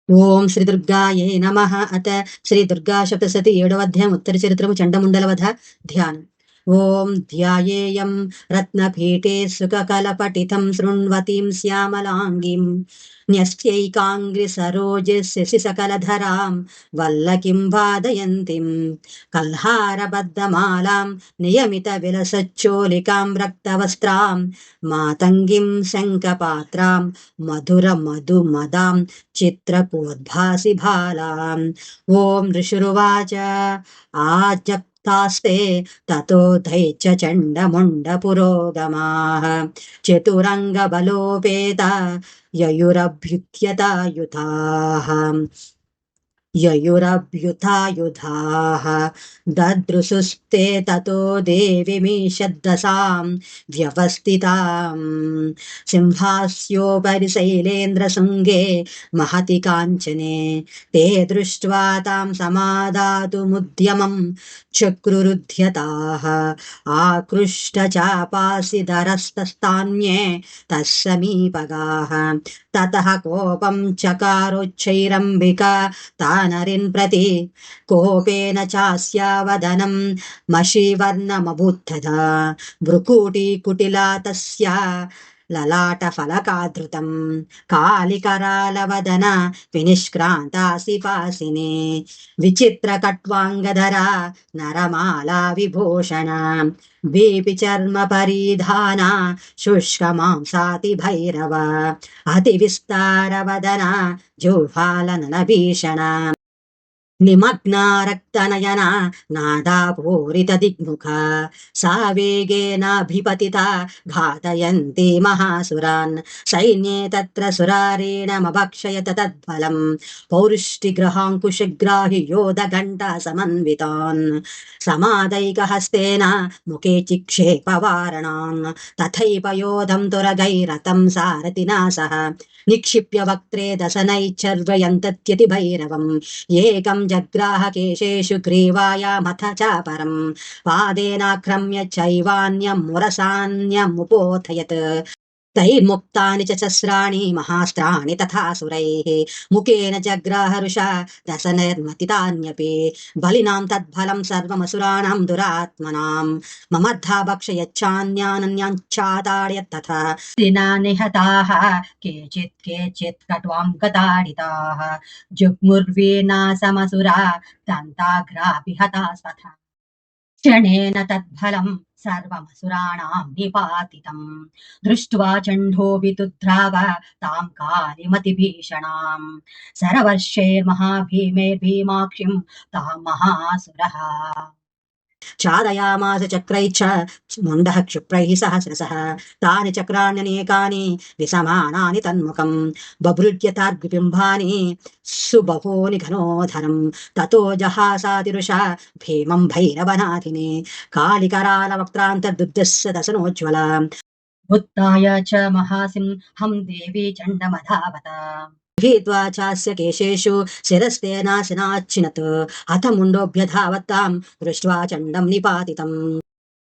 ఓం శ్రీ దుర్గాయే నమః. అత శ్రీ దుర్గా సప్తశతి 7వ అధ్యాయం ఉత్తర చరిత్రము చండముండలవధ ధ్యానం. ఓం ధ్యాయేయం రత్నపీఠే సుఖకలపటితం శృణ్వతీం శ్యామలాంగీం న్యస్యైకాంగ్రి సరోజస్య శశిసకలధరాం వల్లకిం వాదయంతిం కల్హారబద్ధమాలాం నియమిత విలసచ్చోలికాం రక్తవస్త్రాం మాతంగిం శంఖపాత్రాం మధుర మధుమదాం चित्रकोद्भासि भालाम्। ॐ ऋषिरुवाच आज्ञप्तास्ते ततो दैत्य चण्डमुण्डपुरोगमाः चतुरङ्गबलोपेता ययुरभ्युद्यतायुधाः ददृशुस्ते ततो देवीमीषद्दशां व्यवस्थिताम् सिंहास्योपरि शैलेन्द्रशृङ्गे महति काञ्चने ते दृष्ट्वा तां समादातुमुद्यमं चक्रुरुध्यताः आकृष्टचापासिधरस्तस्तान्ये तस्समीपगाः ततः कोपं चकारोच्चैरम्बिका तानरिन् प्रति कोपेन चास्यावदनं मषीवर्णमभूत्तदा भ्रुकुटीकुटिला तस्या ललाटफलकाधृतं कालिकरालवदना विनिष्क्रान्तासि पासिने विचित्रकट्वाङ्गधरा नरमाला विभूषणा वेपिचर्मपरिधाना शुष्कमांसाति भैरव अतिविस्तारवदना जुह्वालननभीषणा निमग्ना रक्तनयना नादापूरितदिग्मुखा सा वेगेनाभिपतिता घातयन्ती महासुरान् सैन्ये तत्र सुरारेणमभक्षयत तद्बलं पौरुष्टिग्रहाङ्कुशग्राहि योधघण्टा समन्वितान् समादैकहस्तेन मुखे चिक्षेपवारणान् तथैव योधं तुरगैरतं सारथिना सह निक्षिप्य वक्त्रे दशनैश्चर्वयन्तत्यति भैरवम् एकं जग्राह केशेषु ग्रीवायामथ चापरं पादेनाक्रम्य चैवान्यं मुरसान्यमुपोथयत् तैर्मुक्तानि च शस्त्राणि महास्त्राणि तथासुरैः मुखेन जग्राहरुषा दशनैर्मतितान्यपि बलिनां तद्फलं सर्वमसुराणां दुरात्मनां ममद्धा भक्षयच्छान्यानन्याञ्चाताड्यत् तथा दिना निहताः केचित् कट्वां गताडिताः जुग्मुर्वीणासमसुरा दन्ताग्रापि हतास्तथा क्षणेन तद्फलं सर्वमसुराणां निपातितं दृष्ट्वा चण्डो विदुद्राव तां कालिमतिभीषणां सरवर्षैर्महाभीमैर्भीमाक्षिं तां महासुरः चादयामास चक्रैश्च मुण्डः क्षिप्रैः सहस्रशः तानि चक्राण्यनेकानि विसमानानि तन्मुखं बभृज्यतार्बिम्बानि सुबहूनि घनोधरं ततो जहासातिरुषा भीमं भैरवनाथिने कालिकरालवक्त्रान्तर्दुर्दस्य दशनोज्ज्वला उत्थाय च महासिंहं देवी चण्डमधावत गृहीत्वा चास्य केशेषु शिरस्तेनाशनाच्छिनत् अथ मुण्डोऽभ्यधावतां दृष्ट्वा चण्डं निपातितम्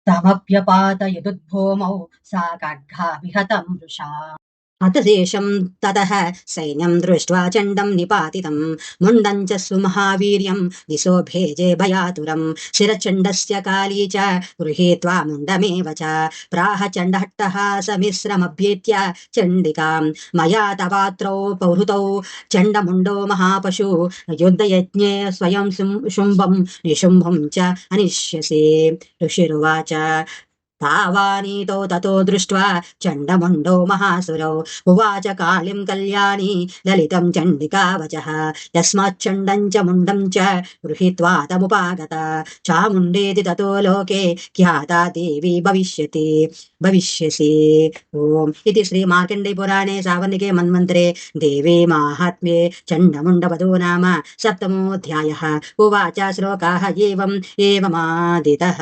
तमप्यपातयदुद्भूमौ सा खड्गा विहतं वृषा हतशेषं ततः सैन्यं दृष्ट्वा चण्डं निपातितं मुण्डं च सुमहावीर्यं दिशो भेजे भयातुरं शिरचण्डस्य काली च गृहीत्वा मुण्डमेव च प्राह चण्डहट्टहासमिश्रमभ्येत्य चण्डिकां मया तवात्रौ पौहृतौ चण्डमुण्डो महापशु युद्धयज्ञे स्वयं शुम्भं निशुम्भं च अनिष्यसे ऋषिरुवाच तावानीतो ततो दृष्ट्वा चण्डमुण्डो महासुरौ उवाच कालीं कल्याणी ललितं चण्डिकावचः यस्माच्चण्डं च मुण्डं च गृहीत्वा तमुपागता चामुण्डेति ततो लोके ख्याता देवी भविष्यसि। ओम इति श्री मार्कण्डेयपुराणे सावर्णिके मन्वन्तरे देवी माहात्म्ये चण्डमुण्डवधो नाम सप्तमोऽध्यायः। उवाच श्लोकाः एवम् एवमादितः।